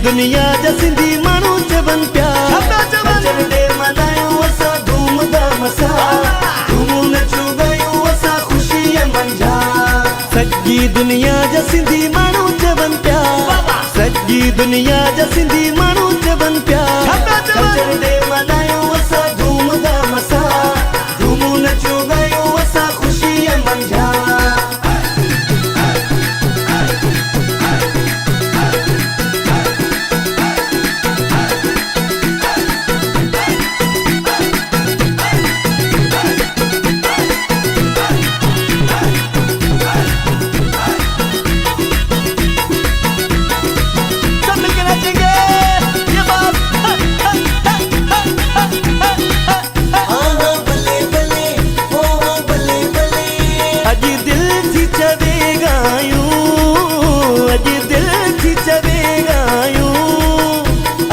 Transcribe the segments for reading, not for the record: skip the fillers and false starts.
दुनिया जा सिंधी माण्हू चवनि पिया कल्चर डे मल्हायूं असां धूमधाम सां झूमूं नचूं ॻायूं असां ख़ुशीअ मंझा। सॼी दुनिया जा सिंधी माण्हू चवनि पिया सॼी दुनिया जा सिंधी माण्हू चवनि पिया कल्चर डे मल्हायूं असां धूमधाम सां झूमूं नचूं ॻायूं असां ख़ुशीअ मंझा।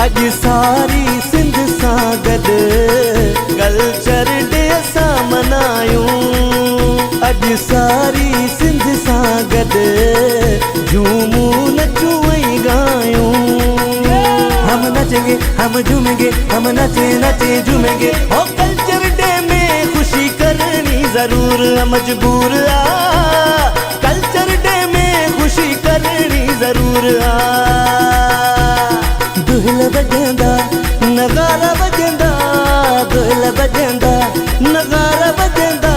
अज सारी सिंध सां गॾु कल्चर डे असां मल्हायूं अज सारी सिंध सां गॾु झूमूं नचूं ऐं ॻायूं। हम नचेंगे हम झूमेंगे हम नचे नचे झूमेंगे ओ कल्चर डे में खुशी करनी जरूर मजबूर आ कल्चर डे में खुशी करनी जरूर आ। दुहिल बजंदा नगारा बजंदा दुहिल बजंदा नगारा बजंदा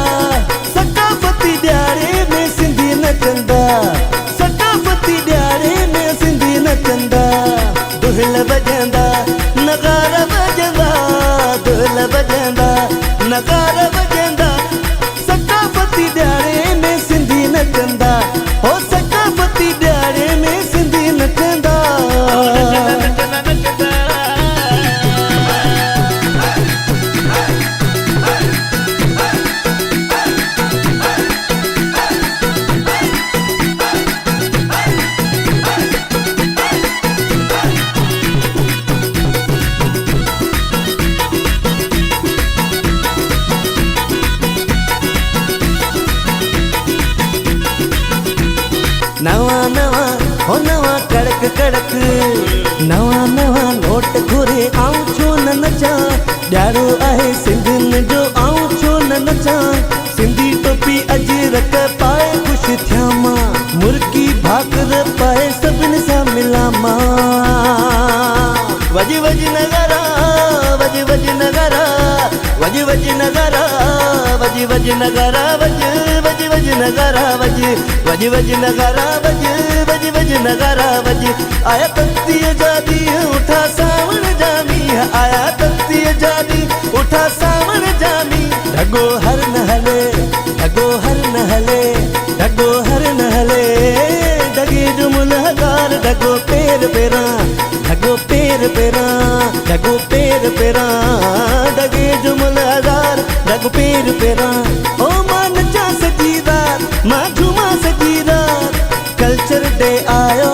सकाफती ॾियारे में सिंधी नचंदा सकाफती ॾियारे में सिंधी नचंदा दुहिल बजंदा नगारा बजंदा दुहिल बजंदा नगारा बजंदा सकाफती ॾियारे में सिंधी नचंदा ओ सकाफती ॾियारे में सिंधी नचंदा। नवा नवा हो नवा कड़क कड़क नवा नवा नोट घुरे आऊं छो न नचां ॾियारो आहे सिंधियुनि जो आऊं छो न नचां सिंधी टोपी अजरक पाए ख़ुशि थियां मां मुर्गी भाकर पाए सभिनी सां मिलां मां वॼ वॼ नगारा वॼ वॼ नगारा वॼ वॼ नगारा वॼ वॼ नगारा वॼ वॼ वॼ नगारा वॼ वॼ वॼ नगारा वॼ वॼ वॼ नगारा वॼ आया तख़्तीअ जा ॾींहं उठा सावण जामी आया तख़्तीअ जा ॾींहं उठा सावण जामी ढगो हर न हले ढगो हर न हले ढगो हर न हले ढगे जो मुनहगार ढगो पेर पेरां ढगो पेर पेरां ढगो पेर पेरां ढगे जो मुनहगार ढगो पेर पेरां ओ मां नचां सॼी रात मां झूमां सॼी रात कल्चर डे आयो